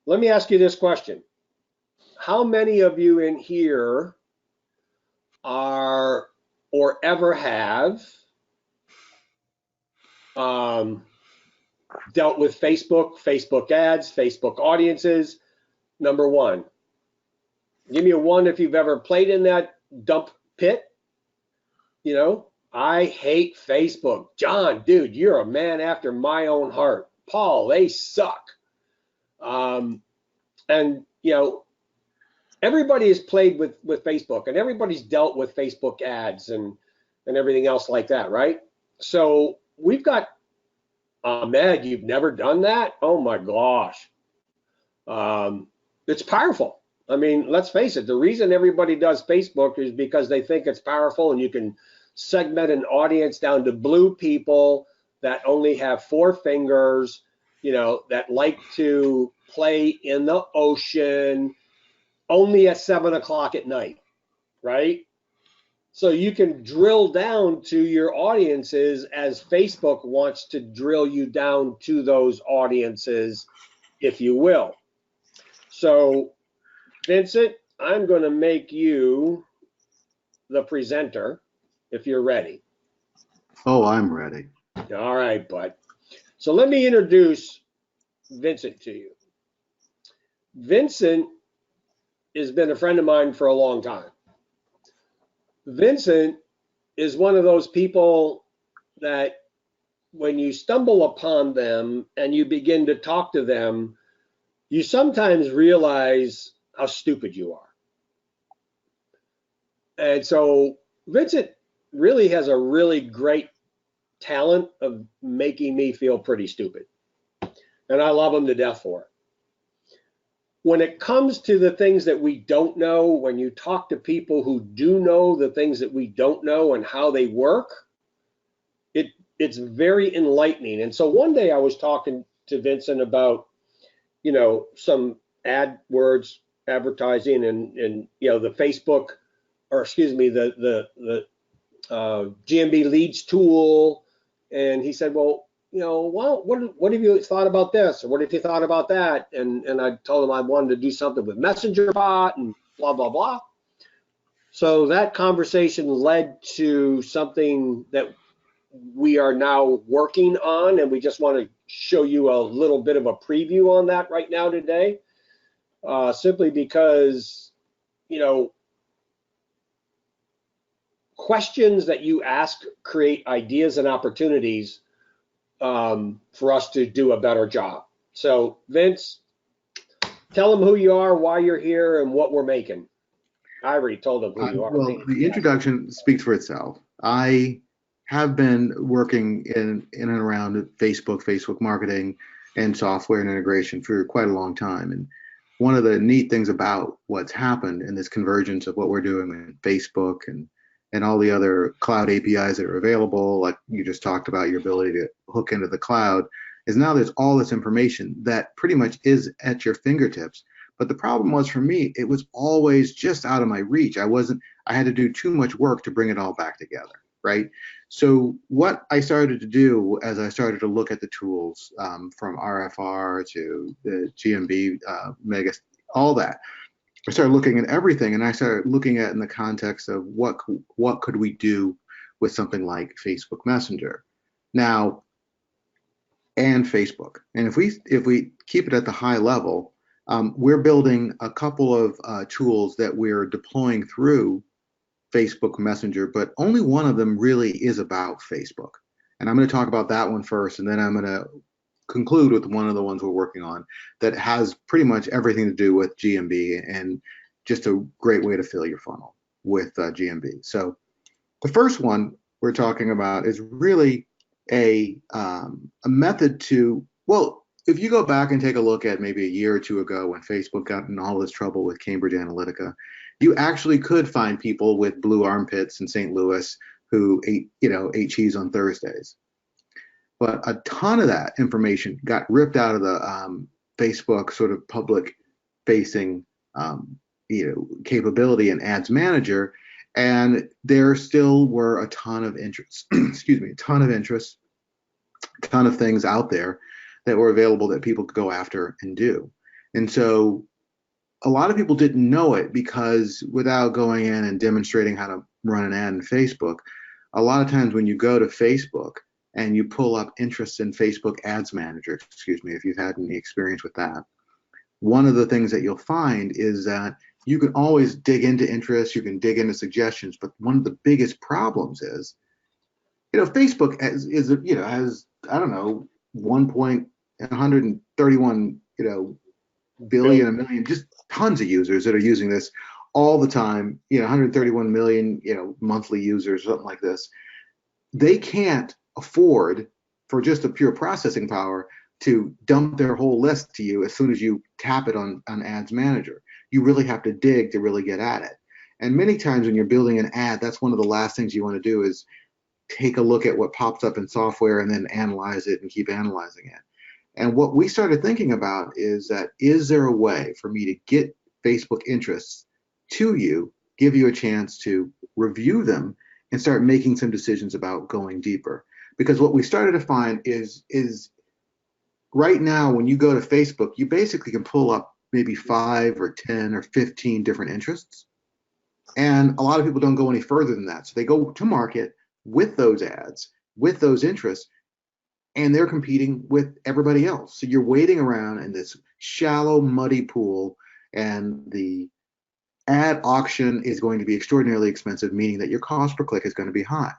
let me ask you this question. How many of you in here are or ever have dealt with Facebook, Facebook ads, Facebook audiences? Number one. Give me a one if you've ever played in that dump pit. You know, I hate Facebook. John, dude, you're a man after my own heart. Paul, they suck. And, you know, everybody has played with Facebook, and everybody's dealt with Facebook ads and everything else like that, right? So we've got, Ahmed, you've never done that? Oh my gosh. It's powerful. I mean, let's face it, the reason everybody does Facebook is because they think it's powerful, and you can segment an audience down to blue people that only have 4 fingers, you know, that like to play in the ocean only at 7 o'clock at night, right? So you can drill down to your audiences as Facebook wants to drill you down to those audiences, if you will. So Vincent, I'm going to make you the presenter if you're ready. Oh, I'm ready. All right, bud. So let me introduce Vincent to you. Vincent has been a friend of mine for a long time. Vincent is one of those people that when you stumble upon them and you begin to talk to them, you sometimes realize how stupid you are. And so Vincent really has a really great talent of making me feel pretty stupid. And I love him to death for it. When it comes to the things that we don't know, when you talk to people who do know the things that we don't know and how they work, it's very enlightening. And so one day I was talking to Vincent about, you know, some AdWords advertising and you know, the Facebook, or excuse me, the GMB leads tool. And he said, well, you know, well, what have you thought about this? Or what have you thought about that? And I told him I wanted to do something with Messenger bot and blah, blah, blah. So that conversation led to something that we are now working on, and we just want to show you a little bit of a preview on that right now today, simply because, you know, questions that you ask create ideas and opportunities for us to do a better job. So Vince, tell them who you are, why you're here, and what we're making. I already told them who you are. Well, the introduction speaks for itself. I have been working in and around Facebook marketing and software and integration for quite a long time. And one of the neat things about what's happened in this convergence of what we're doing with Facebook and all the other cloud APIs that are available, like you just talked about, your ability to hook into the cloud, is now there's all this information that pretty much is at your fingertips. But the problem was for me, it was always just out of my reach. I had to do too much work to bring it all back together, right? So what I started to do as I started to look at the tools, from RFR to the GMB, Mega, all that, I started looking at everything, and I started looking at in the context of what could we do with something like Facebook Messenger now, and Facebook. And if we keep it at the high level, we're building a couple of tools that we're deploying through Facebook Messenger, but only one of them really is about Facebook. And I'm going to talk about that one first, and then I'm going to conclude with one of the ones we're working on that has pretty much everything to do with GMB and just a great way to fill your funnel with GMB. So the first one we're talking about is really a method to, well, if you go back and take a look at maybe a year or two ago when Facebook got in all this trouble with Cambridge Analytica, you actually could find people with blue armpits in St. Louis who ate cheese on Thursdays. But a ton of that information got ripped out of the Facebook sort of public-facing capability in Ads Manager, and there still were a ton of interest. Excuse me, a ton of things out there that were available that people could go after and do. And so a lot of people didn't know it because without going in and demonstrating how to run an ad in Facebook, a lot of times when you go to Facebook and you pull up interests in Facebook Ads Manager, excuse me, if you've had any experience with that, one of the things that you'll find is that you can always dig into interests, you can dig into suggestions, but one of the biggest problems is, Facebook has, I don't know, 1.131, billion, a million, just tons of users that are using this all the time, 131 million, monthly users, something like this. They can't afford, for just the pure processing power, to dump their whole list to you as soon as you tap it on Ads Manager. You really have to dig to really get at it. And many times when you're building an ad, that's one of the last things you want to do is take a look at what pops up in software and then analyze it and keep analyzing it. And what we started thinking about is that, is there a way for me to get Facebook interests to you, give you a chance to review them, and start making some decisions about going deeper? Because what we started to find is right now when you go to Facebook, you basically can pull up maybe 5 or 10 or 15 different interests. And a lot of people don't go any further than that. So they go to market with those ads, with those interests, and they're competing with everybody else. So you're wading around in this shallow, muddy pool, and the ad auction is going to be extraordinarily expensive, meaning that your cost per click is going to be high.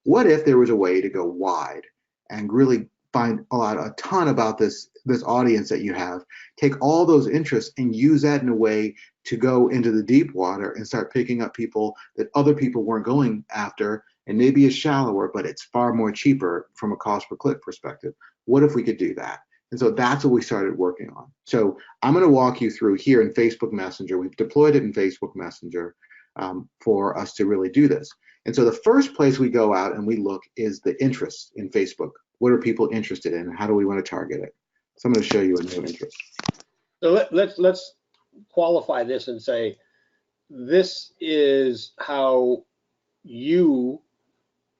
What if there was a way to go wide and really find a ton about this audience that you have, take all those interests and use that in a way to go into the deep water and start picking up people that other people weren't going after, and maybe it's shallower, but it's far more cheaper from a cost per click perspective? What if we could do that? And so that's what we started working on. So I'm going to walk you through here in Facebook Messenger. We've deployed it in Facebook Messenger for us to really do this. And so the first place we go out and we look is the interest in Facebook. What are people interested in? How do we want to target it? So I'm going to show you a new interest. So let's qualify this and say this is how you,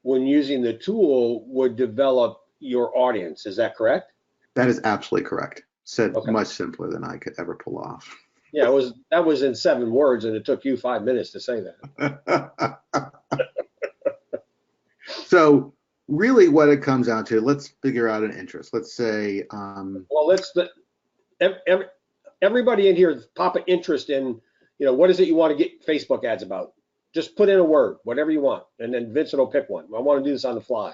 when using the tool, would develop your audience. Is that correct? That is absolutely correct. Said Okay. much simpler than I could ever pull off. Yeah, that was in 7 words, and it took you 5 minutes to say that. So really what it comes down to, let's figure out an interest. Let's say, well, everybody in here pop an interest in, what is it you want to get Facebook ads about? Just put in a word, whatever you want, and then Vincent will pick one. I want to do this on the fly.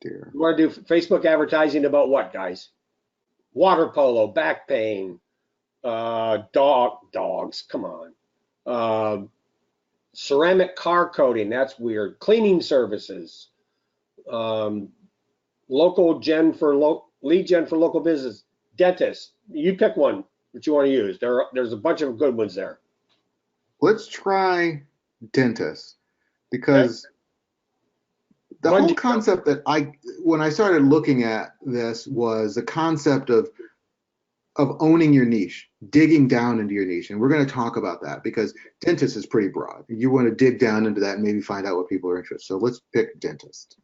dear. You want to do Facebook advertising about what, guys? Water polo, back pain, dogs, come on. Ceramic car coating, that's weird. Cleaning services. Local gen for lead gen for local business. Dentist. You pick one that you want to use. There's a bunch of good ones there. Let's try dentist, because the whole concept that when I started looking at this was the concept of owning your niche, digging down into your niche. And we're going to talk about that because dentist is pretty broad. You want to dig down into that and maybe find out what people are interested in. So let's pick dentist.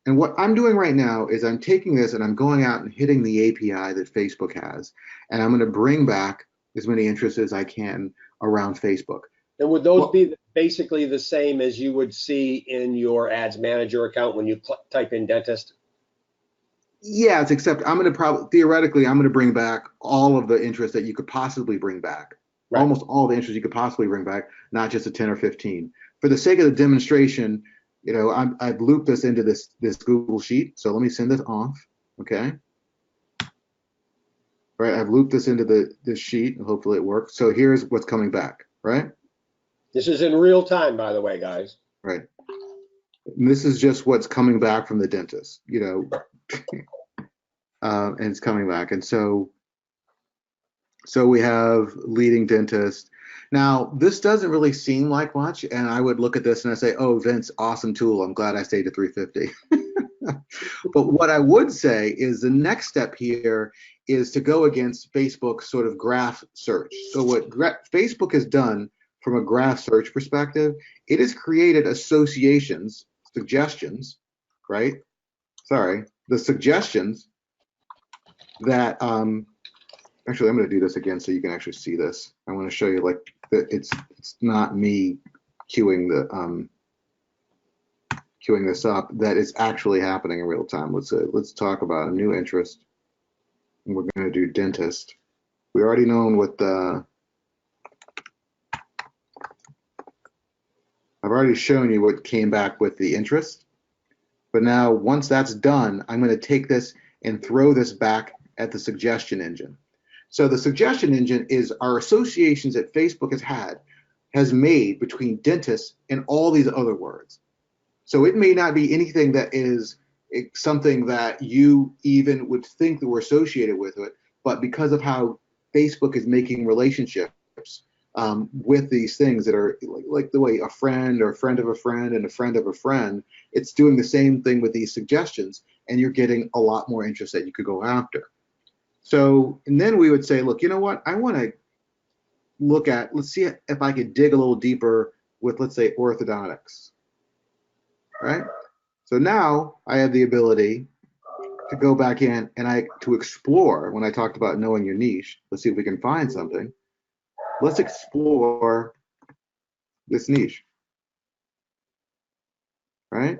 And what I'm doing right now is I'm taking this and I'm going out and hitting the API that Facebook has, and I'm going to bring back as many interests as I can around Facebook. And would those be basically the same as you would see in your Ads Manager account when you type in dentist? Yes, except I'm going to theoretically, I'm going to bring back all of the interests that you could possibly bring back. Right. Almost all the interests you could possibly bring back, not just a 10 or 15. For the sake of the demonstration, I've looped this into this Google Sheet. So let me send this off. Okay. All right. I've looped this into this sheet, and hopefully it works. So here's what's coming back. Right. This is in real time, by the way, guys. Right. And this is just what's coming back from the dentist. And it's coming back. And so we have leading dentist. Now, this doesn't really seem like much, and I would look at this and I say, oh, Vince, awesome tool. I'm glad I stayed at 350. But what I would say is the next step here is to go against Facebook's sort of graph search. So what Facebook has done from a graph search perspective, it has created suggestions, right? Sorry, the suggestions that actually, I'm going to do this again so you can actually see this. I want to show you like that it's not me queuing this up, that it's actually happening in real time. Let's talk about a new interest. We're going to do dentist. We already known what I've already shown you what came back with the interest. But now once that's done, I'm going to take this and throw this back at the suggestion engine. So the suggestion engine is our associations that Facebook has made between dentists and all these other words. So it may not be anything that is something that you even would think that we're associated with it, but because of how Facebook is making relationships with these things that are like the way a friend or a friend of a friend and a friend of a friend, it's doing the same thing with these suggestions, and you're getting a lot more interest that you could go after. So, and then we would say, look, you know what? I want to let's see if I could dig a little deeper with, let's say, orthodontics, right? So now I have the ability to go back in and to explore. When I talked about knowing your niche, let's see if we can find something. Let's explore this niche, right?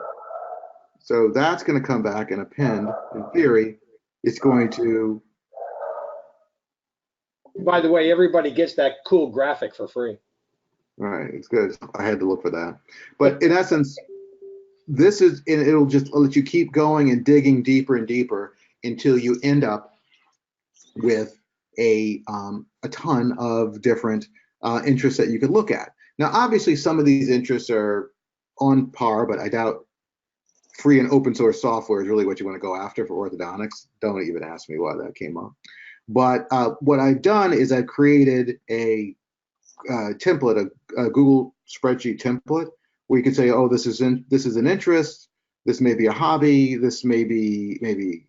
So that's going to come back and append. In theory, it's going to. By the way, everybody gets that cool graphic for free. All right, it's good. I had to look for that. But in essence, this is, it'll just let you keep going and digging deeper and deeper until you end up with a ton of different interests that you could look at. Now, obviously, some of these interests are on par, but I doubt free and open source software is really what you want to go after for orthodontics. Don't even ask me why that came up. But what I've done is I've created a template, a Google spreadsheet template, where you could say, oh, this is an interest, this may be a hobby, this may be maybe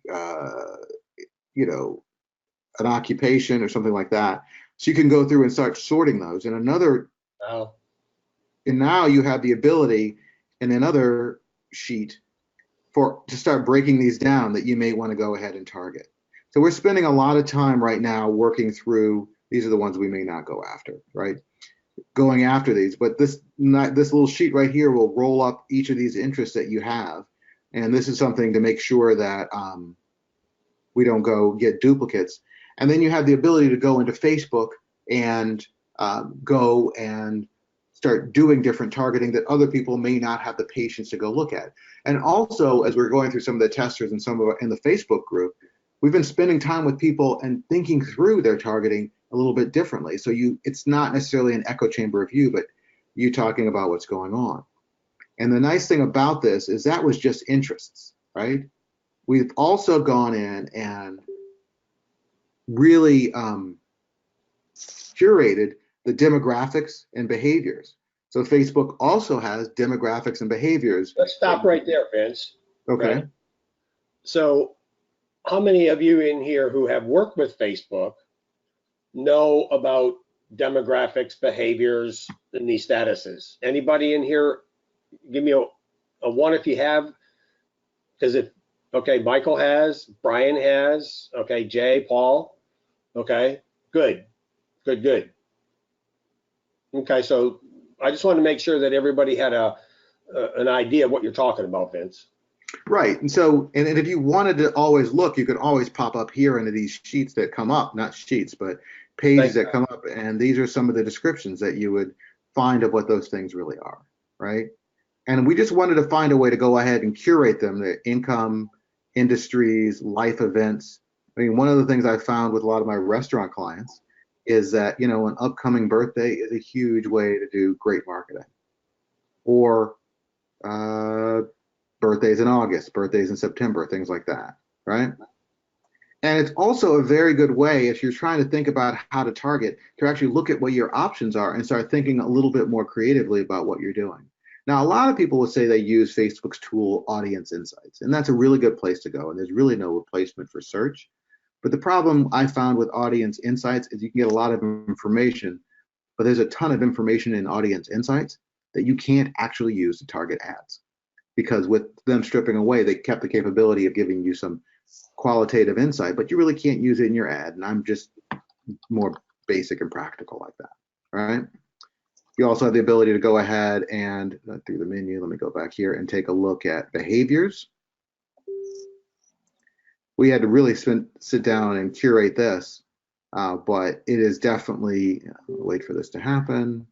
an occupation or something like that. So you can go through and start sorting those. And Wow. And now you have the ability in another sheet to start breaking these down that you may want to go ahead and target. So we're spending a lot of time right now working through, these are the ones we may not go after, right? Going after these, but this little sheet right here will roll up each of these interests that you have. And this is something to make sure that we don't go get duplicates. And then you have the ability to go into Facebook and go and start doing different targeting that other people may not have the patience to go look at. And also, as we're going through some of the testers and some of in the Facebook group, we've been spending time with people and thinking through their targeting a little bit differently. So it's not necessarily an echo chamber of you, but you talking about what's going on. And the nice thing about this is that was just interests, right? We've also gone in and really curated the demographics and behaviors. So Facebook also has demographics and behaviors. Let's stop right there, Vince. Okay. Right? So how many of you in here who have worked with Facebook know about demographics, behaviors, and these statuses? Anybody in here? Give me a one if you have. Okay, Michael has, Brian has, okay, Jay, Paul, okay, good. Okay, so I just wanted to make sure that everybody had an idea of what you're talking about, Vince. Right. And so, and if you wanted to always look, you could always pop up here into these sheets that come up, not sheets, but pages that come up. And these are some of the descriptions that you would find of what those things really are, right? And we just wanted to find a way to go ahead and curate them, the income, industries, life events. I mean, one of the things I found with a lot of my restaurant clients is that, an upcoming birthday is a huge way to do great marketing. Or birthdays in August, birthdays in September, things like that, right? And it's also a very good way, if you're trying to think about how to target, to actually look at what your options are and start thinking a little bit more creatively about what you're doing. Now, a lot of people will say they use Facebook's tool, Audience Insights, and that's a really good place to go. And there's really no replacement for search. But the problem I found with Audience Insights is you can get a lot of information, but there's a ton of information in Audience Insights that you can't actually use to target ads. Because with them stripping away, they kept the capability of giving you some qualitative insight, but you really can't use it in your ad. And I'm just more basic and practical like that, right? You also have the ability to go ahead and through the menu, let me go back here and take a look at behaviors. We had to really sit down and curate this, but it is definitely, wait for this to happen.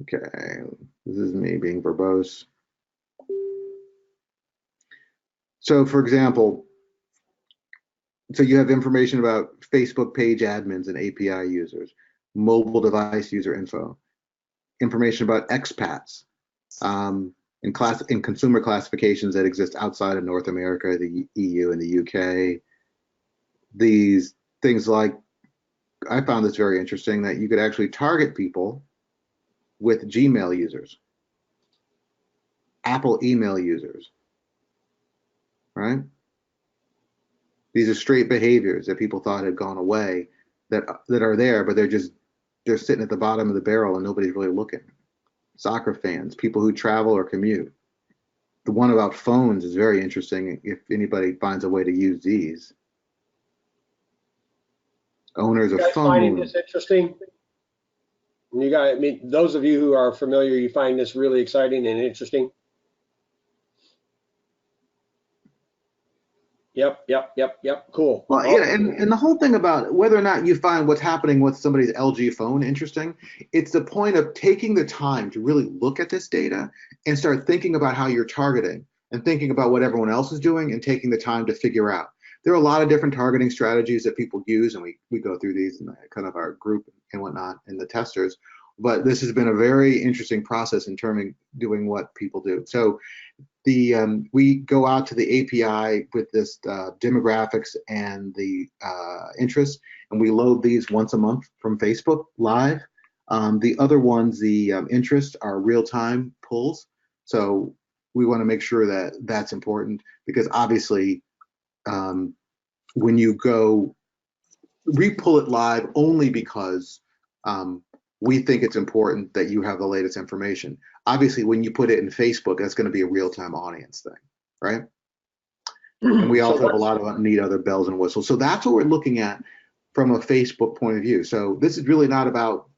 Okay, this is me being verbose. So for example, so you have information about Facebook page admins and API users, mobile device user info, information about expats, in consumer classifications that exist outside of North America, the EU and the UK. These things like, I found this very interesting, that you could actually target people with Gmail users, Apple email users, right? These are straight behaviors that people thought had gone away that are there, but they're sitting at the bottom of the barrel and nobody's really looking. Soccer fans, people who travel or commute. The one about phones is very interesting if anybody finds a way to use these. Owners of phones. Finding this interesting? You guys, I mean, those of you who are familiar, you find this really exciting and interesting? Yep. Cool. Well, yeah, and the whole thing about whether or not you find what's happening with somebody's LG phone interesting, it's the point of taking the time to really look at this data and start thinking about how you're targeting and thinking about what everyone else is doing and taking the time to figure out. There are a lot of different targeting strategies that people use, and we go through these in kind of our group and whatnot in the testers. But this has been a very interesting process in terms of doing what people do. So we go out to the API with this demographics and the interests, and we load these once a month from Facebook Live. The other ones, the interests, are real-time pulls. So we want to make sure that that's important, because obviously when you go, we pull it live only because we think it's important that you have the latest information. Obviously, when you put it in Facebook, that's going to be a real-time audience thing, right? And we also have a lot of neat other bells and whistles. So that's what we're looking at from a Facebook point of view. So this is really not about,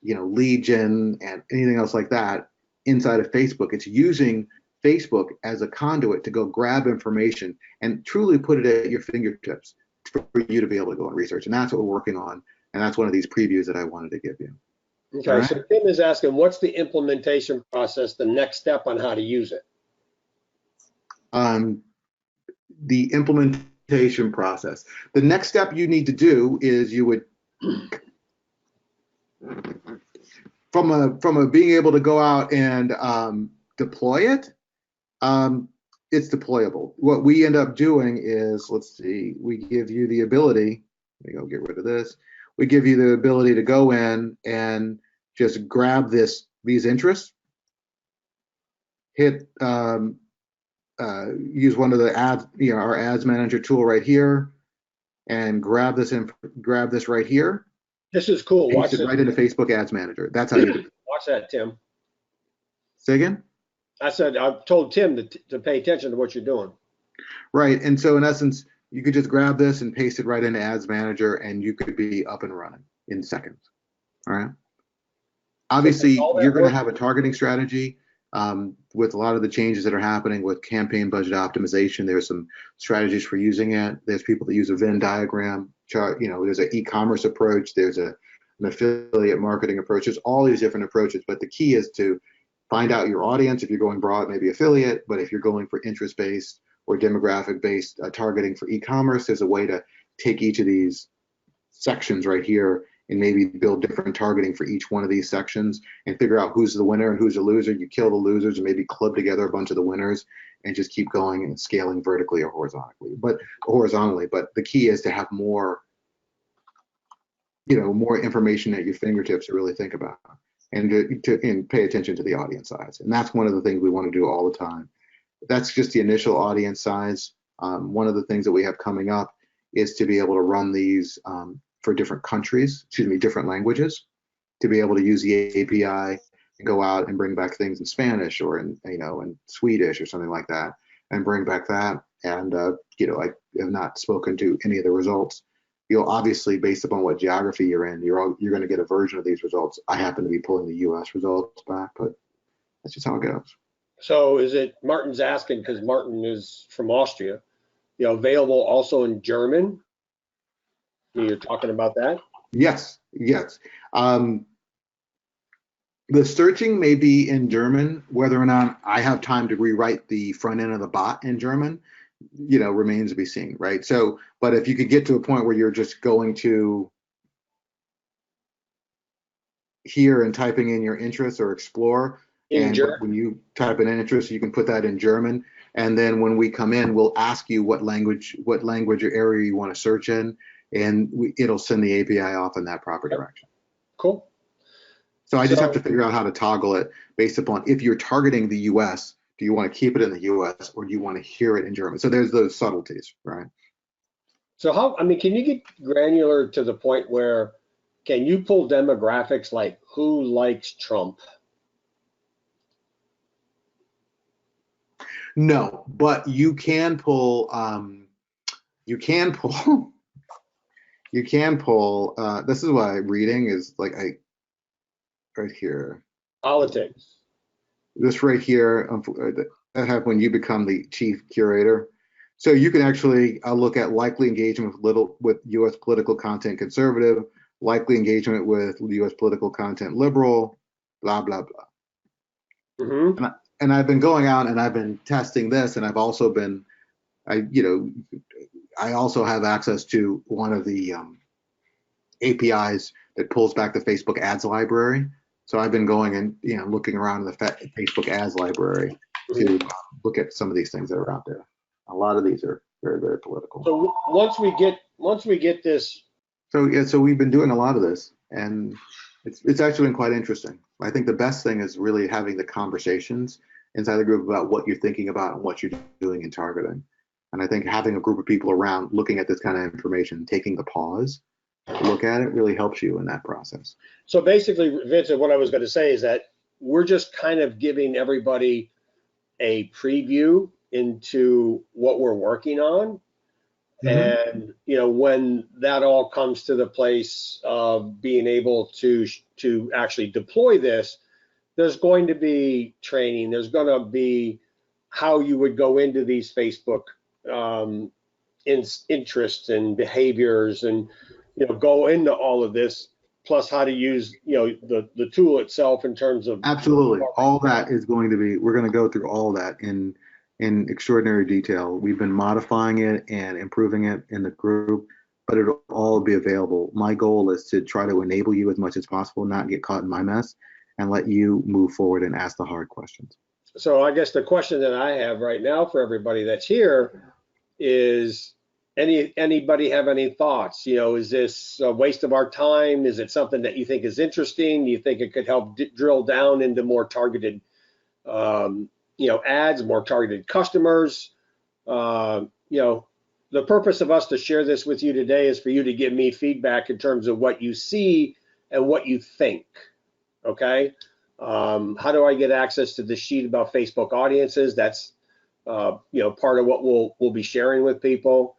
lead gen and anything else like that inside of Facebook. It's using Facebook as a conduit to go grab information and truly put it at your fingertips for you to be able to go and research. And that's what we're working on. And that's one of these previews that I wanted to give you. Okay, right. So Tim is asking, what's the implementation process, the next step on how to use it? The implementation process. The next step you need to do is you would, from a being able to go out and deploy it, it's deployable. What we end up doing is, let's see, we give you the ability, let me go get rid of this. We give you the ability to go in and just grab these interests, hit, use one of the ads, our ads manager tool right here, and grab this right here. This is cool. Watch it right into Facebook Ads Manager. That's how you do it. Watch that, Tim. Say again? I said, I've told Tim to pay attention to what you're doing. Right. And so in essence, you could just grab this and paste it right into Ads Manager, and you could be up and running in seconds. All right. Obviously, you're going to have a targeting strategy with a lot of the changes that are happening with campaign budget optimization. There's some strategies for using it. There's people that use a Venn diagram chart. There's an e-commerce approach. There's an affiliate marketing approach. There's all these different approaches. But the key is to find out your audience. If you're going broad, maybe affiliate. But if you're going for interest-based or demographic-based targeting for e-commerce, there's a way to take each of these sections right here and maybe build different targeting for each one of these sections and figure out who's the winner and who's the loser. You kill the losers and maybe club together a bunch of the winners and just keep going and scaling vertically or horizontally. But the key is to have more, more information at your fingertips to really think about and to pay attention to the audience size. And that's one of the things we want to do all the time. That's just the initial audience size. One of the things that we have coming up is to be able to run these for different countries, different languages, to be able to use the API and go out and bring back things in Spanish or in Swedish or something like that. and bring back that. And I have not spoken to any of the results. You'll obviously, based upon what geography you're in, you're going to get a version of these results. I happen to be pulling the U.S. results back, but that's just how it goes. So is it, Martin's asking, because Martin is from Austria, available also in German? You're talking about that? Yes, yes. The searching may be in German. Whether or not I have time to rewrite the front end of the bot in German, remains to be seen, right? So, but if you could get to a point where you're just going to here and typing in your interests or explore, and when you type in interest, you can put that in German, and then when we come in, we'll ask you what language or area you want to search in, and it'll send the API off in that proper direction. Cool. So I just have to figure out how to toggle it based upon if you're targeting the US, do you want to keep it in the US or do you want to hear it in German? So there's those subtleties, right? So can you get granular to the point where, can you pull demographics like who likes Trump? No, but you can pull, this is why reading is like, right here. Politics. This right here, that happens when you become the chief curator. So you can actually look at likely engagement with U.S. political content conservative, likely engagement with U.S. political content liberal, blah, blah, blah. Mm-hmm. And I've been going out and I've been testing this, and I've also been, I also have access to one of the APIs that pulls back the Facebook ads library. So I've been going and looking around in the Facebook ads library to look at some of these things that are out there. A lot of these are very, very political. So once we get this. So we've been doing a lot of this, and it's actually been quite interesting. I think the best thing is really having the conversations inside the group about what you're thinking about and what you're doing in targeting. And I think having a group of people around looking at this kind of information, taking the pause to look at it, really helps you in that process. So basically, Vincent, what I was going to say is that we're just kind of giving everybody a preview into what we're working on. Mm-hmm. And when that all comes to the place of being able to actually deploy this, there's going to be training. There's going to be how you would go into these Facebook interests and behaviors, and go into all of this, plus how to use the tool itself in terms of. Absolutely, all that is going to be. We're going to go through all that in extraordinary detail. We've been modifying it and improving it in the group, but it'll all be available. My goal is to try to enable you as much as possible, not get caught in my mess, and let you move forward and ask the hard questions. So I guess the question that I have right now for everybody that's here is, anybody have any thoughts? Is this a waste of our time? Is it something that you think is interesting? Do you think it could help drill down into more targeted ads, more targeted customers? The purpose of us to share this with you today is for you to give me feedback in terms of what you see and what you think. Okay. How do I get access to the sheet about Facebook audiences? That's part of what we'll be sharing with people.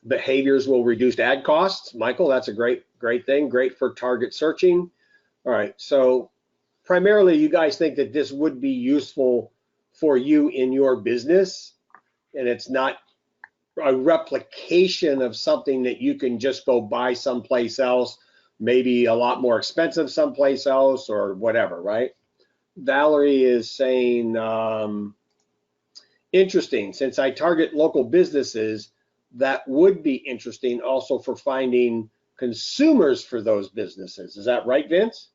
Behaviors will reduce ad costs. Michael, that's a great thing. Great for target searching. All right. So primarily, you guys think that this would be useful for you in your business, and it's not a replication of something that you can just go buy someplace else, maybe a lot more expensive someplace else or whatever, right? Valerie is saying, interesting, since I target local businesses, that would be interesting also for finding consumers for those businesses. Is that right, Vince?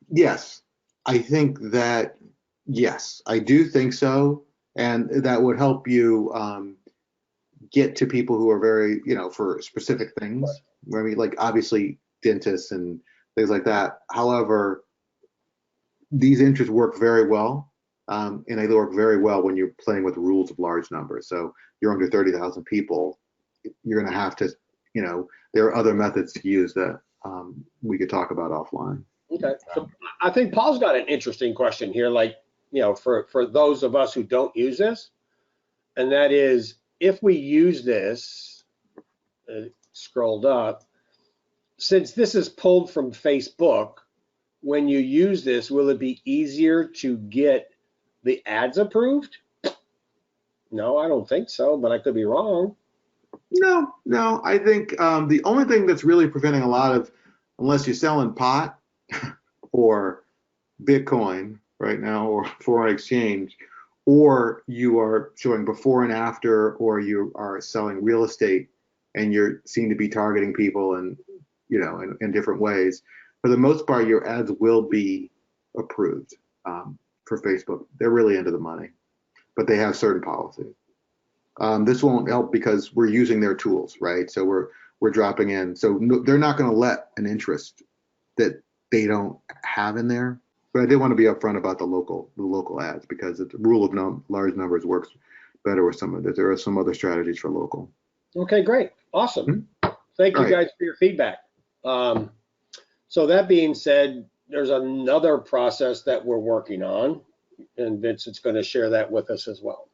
Yes, I think that, yes, I do think so. And that would help you get to people who are very, for specific things. I mean, like obviously dentists and things like that. However, these interests work very well. And they work very well when you're playing with rules of large numbers. So you're under 30,000 people, you're going to have to, there are other methods to use that we could talk about offline. Okay. So I think Paul's got an interesting question here. Like, for those of us who don't use this, and that is if we use this, scrolled up, since this is pulled from Facebook, when you use this, will it be easier to get the ads approved? No, I don't think so, but I could be wrong. No. I think the only thing that's really preventing a lot of, unless you're selling pot or Bitcoin right now or foreign exchange, or you are showing before and after, or you are selling real estate and you're seen to be targeting people and in different ways. For the most part, your ads will be approved for Facebook. They're really into the money, but they have certain policies. This won't help because we're using their tools, right? So we're dropping in. So they're not going to let an interest that they don't have in there. But I did want to be upfront about the local ads because the rule of large numbers works better with some of this. There are some other strategies for local. Okay, great, awesome. Thank you guys for your feedback. So that being said, there's another process that we're working on, and Vincent's going to share that with us as well.